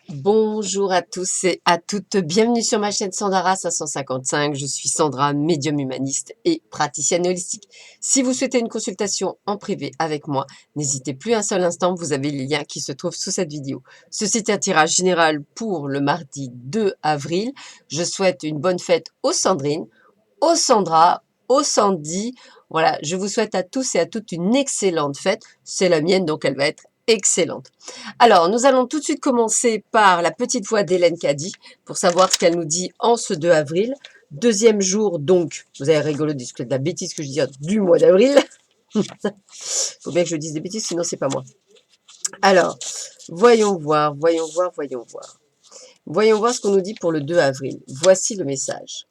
Bonjour à tous et à toutes, bienvenue sur ma chaîne Sandara 555. Je suis Sandra, médium humaniste et praticienne holistique. Si vous souhaitez une consultation en privé avec moi, n'hésitez plus un seul instant, vous avez les liens qui se trouvent sous cette vidéo. Ceci est un tirage général pour le mardi 2 avril. Je souhaite une bonne fête aux Sandrine, aux Sandra, aux Sandy. Voilà, je vous souhaite à tous et à toutes une excellente fête. C'est la mienne, donc elle va être excellente. Alors, nous allons tout de suite commencer par la petite voix d'Hélène Caddy pour savoir ce qu'elle nous dit en ce 2 avril. Deuxième jour, donc, vous avez rigolé de la bêtise que je dis du mois d'avril. Faut bien que je dise des bêtises, sinon c'est pas moi. Alors, voyons voir, voyons voir, voyons voir. Voyons voir ce qu'on nous dit pour le 2 avril. Voici le message.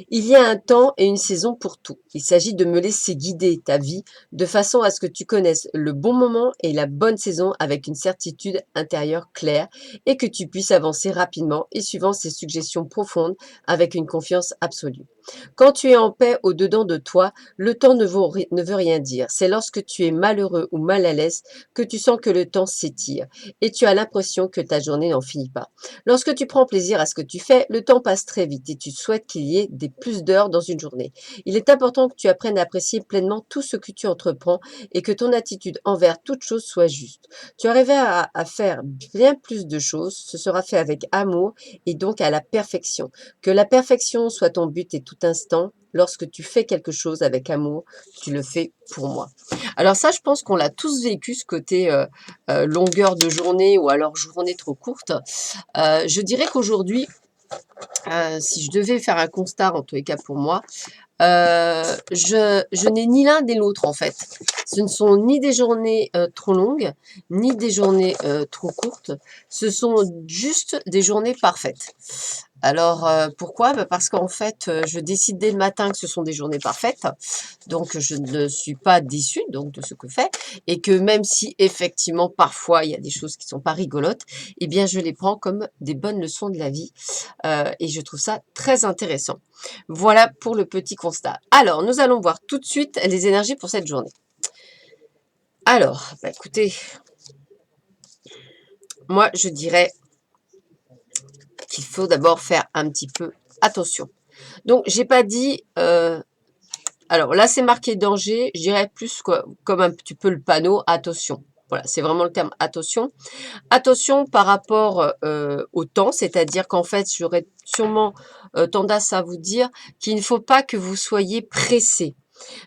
Il y a un temps et une saison pour tout. Il s'agit de me laisser guider ta vie de façon à ce que tu connaisses le bon moment et la bonne saison avec une certitude intérieure claire et que tu puisses avancer rapidement et suivant ces suggestions profondes avec une confiance absolue. Quand tu es en paix au-dedans de toi, le temps ne veut rien dire. C'est lorsque tu es malheureux ou mal à l'aise que tu sens que le temps s'étire et tu as l'impression que ta journée n'en finit pas. Lorsque tu prends plaisir à ce que tu fais, le temps passe très vite et tu souhaites qu'il y ait des plus d'heures dans une journée. Il est important que tu apprennes à apprécier pleinement tout ce que tu entreprends et que ton attitude envers toute chose soit juste. Tu arriveras à faire bien plus de choses, ce sera fait avec amour et donc à la perfection. Que la perfection soit ton but et tout instant, lorsque tu fais quelque chose avec amour, tu le fais pour moi. Alors ça, je pense qu'on l'a tous vécu, ce côté longueur de journée ou alors journée trop courte. Je dirais qu'aujourd'hui, si je devais faire un constat, en tous les cas pour moi, je n'ai ni l'un ni l'autre en fait. Ce ne sont ni des journées trop longues, ni des journées trop courtes. Ce sont juste des journées parfaites. Alors, pourquoi? Bah, parce qu'en fait, je décide dès le matin que ce sont des journées parfaites, donc je ne suis pas déçue donc de ce que je fais et que même si effectivement parfois il y a des choses qui sont pas rigolotes, eh bien je les prends comme des bonnes leçons de la vie, et je trouve ça très intéressant. Voilà pour le petit constat. Alors, nous allons voir tout de suite les énergies pour cette journée. Alors, bah, écoutez, moi je dirais qu'il faut d'abord faire un petit peu attention. Donc, j'ai pas dit. Alors là, c'est marqué danger. Je dirais plus comme un petit peu le panneau attention. Voilà, c'est vraiment le terme attention. Attention par rapport au temps, c'est-à-dire qu'en fait, j'aurais sûrement tendance à vous dire qu'il ne faut pas que vous soyez pressé.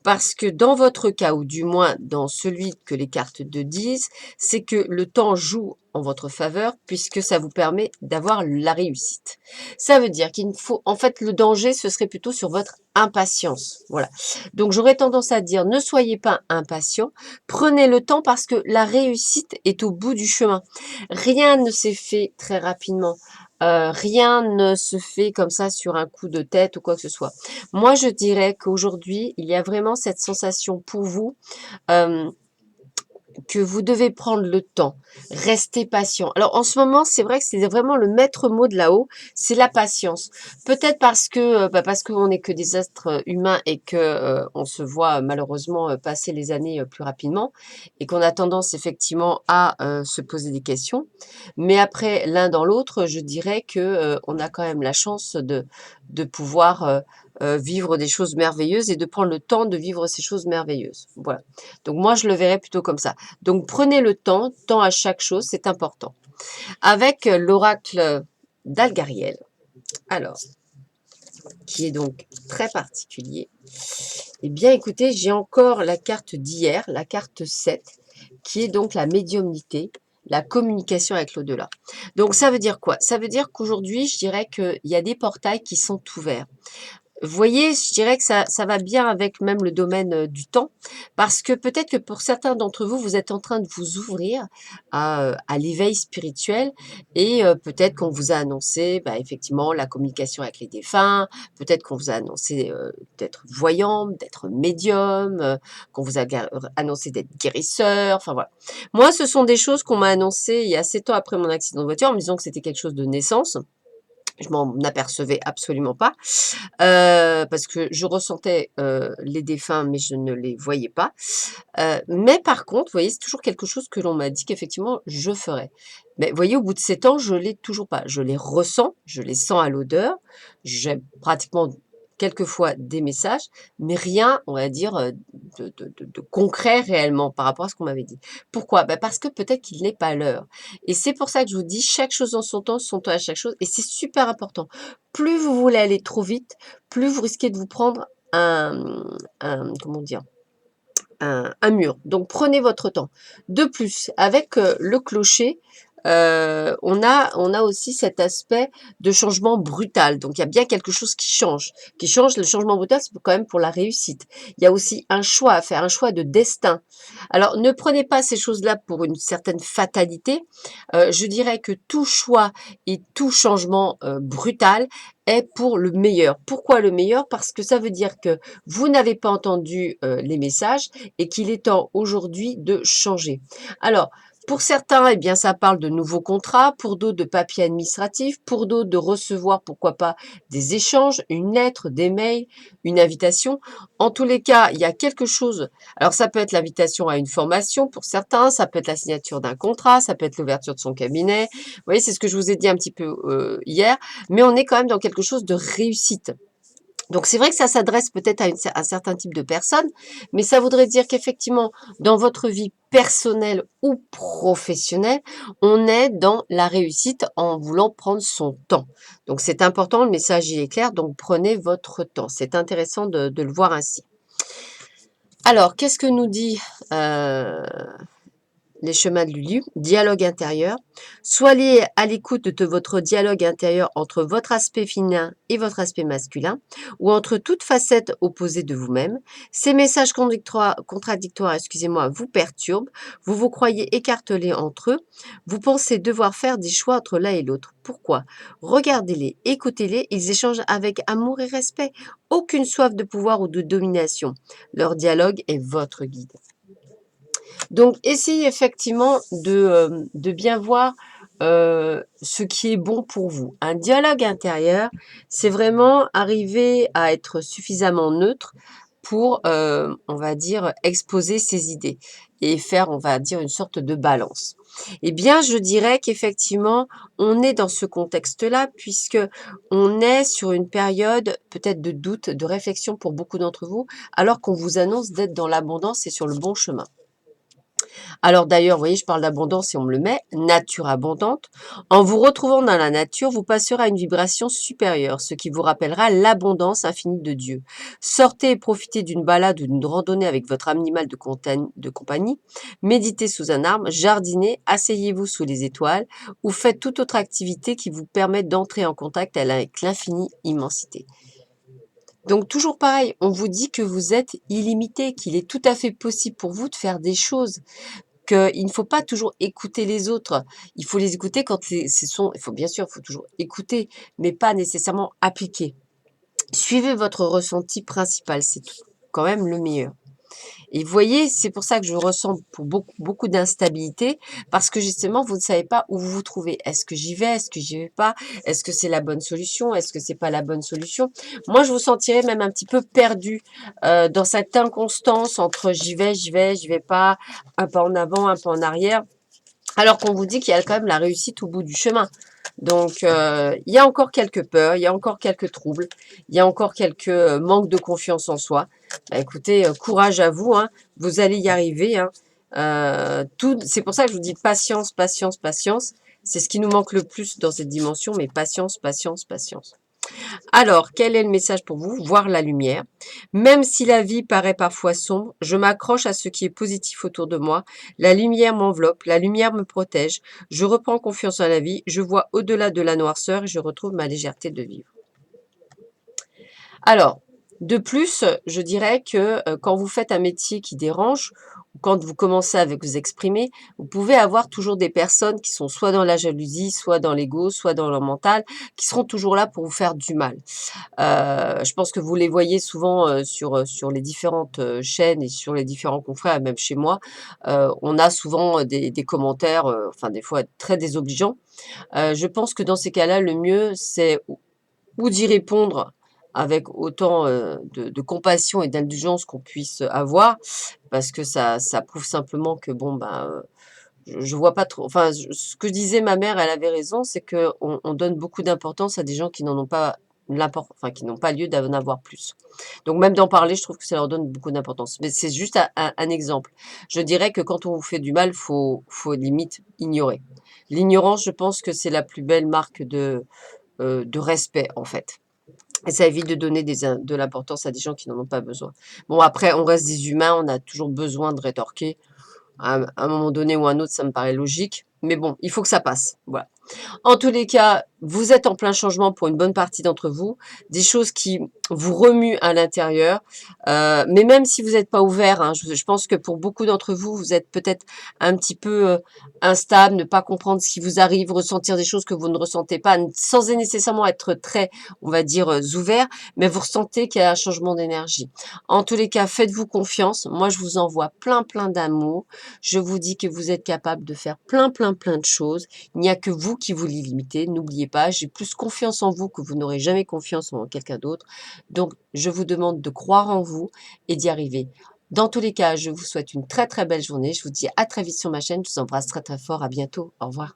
Parce que dans votre cas, ou du moins dans celui que les cartes te disent, c'est que le temps joue en votre faveur puisque ça vous permet d'avoir la réussite. Ça veut dire qu'il faut, en fait, le danger, ce serait plutôt sur votre impatience. Voilà. Donc, j'aurais tendance à dire, ne soyez pas impatient, prenez le temps parce que la réussite est au bout du chemin. Rien ne s'est fait très rapidement. Rien ne se fait comme ça sur un coup de tête ou quoi que ce soit. Moi, je dirais qu'aujourd'hui, il y a vraiment cette sensation pour vous euh, que vous devez prendre le temps, rester patient. Alors, en ce moment, c'est vrai que c'est vraiment le maître mot de là-haut, c'est la patience. Peut-être parce qu'on n'est que des êtres humains et que on se voit malheureusement passer les années plus rapidement et qu'on a tendance effectivement à se poser des questions. Mais après, l'un dans l'autre, je dirais que on a quand même la chance de pouvoir vivre des choses merveilleuses et de prendre le temps de vivre ces choses merveilleuses. Voilà. Donc moi, je le verrais plutôt comme ça. Donc prenez le temps à chaque chose, c'est important. Avec l'oracle d'Algariel, alors, qui est donc très particulier, eh bien écoutez, j'ai encore la carte d'hier, la carte 7, qui est donc la médiumnité, la communication avec l'au-delà. Donc ça veut dire quoi? Ça veut dire qu'aujourd'hui, je dirais qu'il y a des portails qui sont ouverts. Vous voyez, je dirais que ça va bien avec même le domaine du temps, parce que peut-être que pour certains d'entre vous, vous êtes en train de vous ouvrir à l'éveil spirituel et peut-être qu'on vous a annoncé effectivement la communication avec les défunts, peut-être qu'on vous a annoncé d'être voyant, d'être médium, qu'on vous a annoncé d'être guérisseur, enfin voilà. Moi, ce sont des choses qu'on m'a annoncées il y a 7 ans après mon accident de voiture en me disant que c'était quelque chose de naissance. Je m'en apercevais absolument pas, parce que je ressentais, les défunts, mais je ne les voyais pas. Mais par contre, vous voyez, c'est toujours quelque chose que l'on m'a dit qu'effectivement je ferais. Mais vous voyez, au bout de 7 ans, je l'ai toujours pas. Je les ressens, je les sens à l'odeur. J'ai pratiquement quelquefois des messages, mais rien, on va dire, de concret réellement par rapport à ce qu'on m'avait dit. Pourquoi? Bah, parce que peut-être qu'il n'est pas l'heure. Et c'est pour ça que je vous dis chaque chose en son temps à chaque chose, et c'est super important. Plus vous voulez aller trop vite, plus vous risquez de vous prendre comment dire? Un mur. Donc prenez votre temps. De plus, avec, le clocher, on a aussi cet aspect de changement brutal. Donc il y a bien quelque chose qui change. Qui change, le changement brutal, c'est quand même pour la réussite. Il y a aussi un choix à faire, un choix de destin. Alors ne prenez pas ces choses-là pour une certaine fatalité. Je dirais que tout choix et tout changement, brutal est pour le meilleur. Pourquoi le meilleur? Parce que ça veut dire que vous n'avez pas entendu, les messages et qu'il est temps aujourd'hui de changer. Alors, pour certains, eh bien, ça parle de nouveaux contrats, pour d'autres de papiers administratifs, pour d'autres de recevoir, pourquoi pas, des échanges, une lettre, des mails, une invitation. En tous les cas, il y a quelque chose. Alors, ça peut être l'invitation à une formation pour certains, ça peut être la signature d'un contrat, ça peut être l'ouverture de son cabinet. Vous voyez, c'est ce que je vous ai dit un petit peu hier, mais on est quand même dans quelque chose de réussite. Donc c'est vrai que ça s'adresse peut-être à un certain type de personnes, mais ça voudrait dire qu'effectivement, dans votre vie personnelle ou professionnelle, on est dans la réussite en voulant prendre son temps. Donc c'est important, le message il est clair, donc prenez votre temps. C'est intéressant de le voir ainsi. Alors, qu'est-ce que nous dit les chemins de Lulu, dialogue intérieur. Soyez à l'écoute de votre dialogue intérieur entre votre aspect féminin et votre aspect masculin, ou entre toutes facettes opposées de vous-même. Ces messages contradictoires, excusez-moi, vous perturbent. Vous vous croyez écartelé entre eux. Vous pensez devoir faire des choix entre l'un et l'autre. Pourquoi? Regardez-les, écoutez-les. Ils échangent avec amour et respect. Aucune soif de pouvoir ou de domination. Leur dialogue est votre guide. Donc, essayez effectivement de bien voir ce qui est bon pour vous. Un dialogue intérieur, c'est vraiment arriver à être suffisamment neutre pour, on va dire, exposer ses idées et faire, on va dire, une sorte de balance. Eh bien, je dirais qu'effectivement, on est dans ce contexte-là puisque on est sur une période peut-être de doute, de réflexion pour beaucoup d'entre vous, alors qu'on vous annonce d'être dans l'abondance et sur le bon chemin. Alors d'ailleurs, vous voyez, je parle d'abondance et on me le met, nature abondante. En vous retrouvant dans la nature, vous passerez à une vibration supérieure, ce qui vous rappellera l'abondance infinie de Dieu. Sortez et profitez d'une balade ou d'une randonnée avec votre animal de compagnie. Méditez sous un arbre, jardinez, asseyez-vous sous les étoiles ou faites toute autre activité qui vous permette d'entrer en contact avec l'infinie immensité. Donc toujours pareil, on vous dit que vous êtes illimité, qu'il est tout à fait possible pour vous de faire des choses, qu'il ne faut pas toujours écouter les autres. Il faut les écouter quand il faut bien sûr, il faut toujours écouter, mais pas nécessairement appliquer. Suivez votre ressenti principal, c'est quand même le meilleur. Et vous voyez, c'est pour ça que je ressens pour beaucoup d'instabilité, parce que justement, vous ne savez pas où vous vous trouvez. Est-ce que j'y vais? Est-ce que j'y vais pas? Est-ce que c'est la bonne solution? Est-ce que c'est pas la bonne solution? Moi, je vous sentirais même un petit peu perdu dans cette inconstance entre j'y vais pas, un pas en avant, un pas en arrière, alors qu'on vous dit qu'il y a quand même la réussite au bout du chemin. Donc, il y a encore quelques peurs, il y a encore quelques troubles, il y a encore quelques manques de confiance en soi. Bah, écoutez, courage à vous, hein, vous allez y arriver. Hein. C'est pour ça que je vous dis patience, patience, patience. C'est ce qui nous manque le plus dans cette dimension, mais patience, patience, patience. Alors, quel est le message pour vous? Voir la lumière. Même si la vie paraît parfois sombre, je m'accroche à ce qui est positif autour de moi. La lumière m'enveloppe, la lumière me protège. Je reprends confiance en la vie, je vois au-delà de la noirceur et je retrouve ma légèreté de vivre. Alors, De plus, je dirais que quand vous faites un métier qui dérange, ou quand vous commencez à vous exprimer, vous pouvez avoir toujours des personnes qui sont soit dans la jalousie, soit dans l'ego, soit dans leur mental, qui seront toujours là pour vous faire du mal. Je pense que vous les voyez souvent, sur les différentes, chaînes et sur les différents confrères, même chez moi. On a souvent, des commentaires, enfin des fois très désobligeants. Je pense que dans ces cas-là, le mieux, c'est ou d'y répondre avec autant, de compassion et d'indulgence qu'on puisse avoir, parce que ça prouve simplement que bon, ben, je vois pas trop enfin, ce que disait ma mère, elle avait raison, c'est qu'on donne beaucoup d'importance à des gens qui n'en ont pas enfin, qui n'ont pas lieu d'en avoir plus. Donc même d'en parler, je trouve que ça leur donne beaucoup d'importance. Mais c'est juste un exemple. Je dirais que quand on vous fait du mal, faut limite ignorer. L'ignorance, je pense que c'est la plus belle marque de respect, en fait. Et ça évite de donner de l'importance à des gens qui n'en ont pas besoin. Bon, après, on reste des humains, on a toujours besoin de rétorquer. À un moment donné ou à un autre, ça me paraît logique. Mais bon, il faut que ça passe. Voilà. En tous les cas, vous êtes en plein changement pour une bonne partie d'entre vous, des choses qui vous remuent à l'intérieur. Mais même si vous n'êtes pas ouvert, hein, je pense que pour beaucoup d'entre vous, vous êtes peut-être un petit peu instable, ne pas comprendre ce qui vous arrive, ressentir des choses que vous ne ressentez pas, sans nécessairement être très, on va dire, ouvert, mais vous ressentez qu'il y a un changement d'énergie. En tous les cas, faites-vous confiance. Moi, je vous envoie plein, plein d'amour. Je vous dis que vous êtes capable de faire plein, plein, plein de choses. Il n'y a que vous qui vous limitez. N'oubliez pas, j'ai plus confiance en vous que vous n'aurez jamais confiance en quelqu'un d'autre. Donc, je vous demande de croire en vous et d'y arriver. Dans tous les cas, je vous souhaite une très très belle journée. Je vous dis à très vite sur ma chaîne. Je vous embrasse très très fort. À bientôt. Au revoir.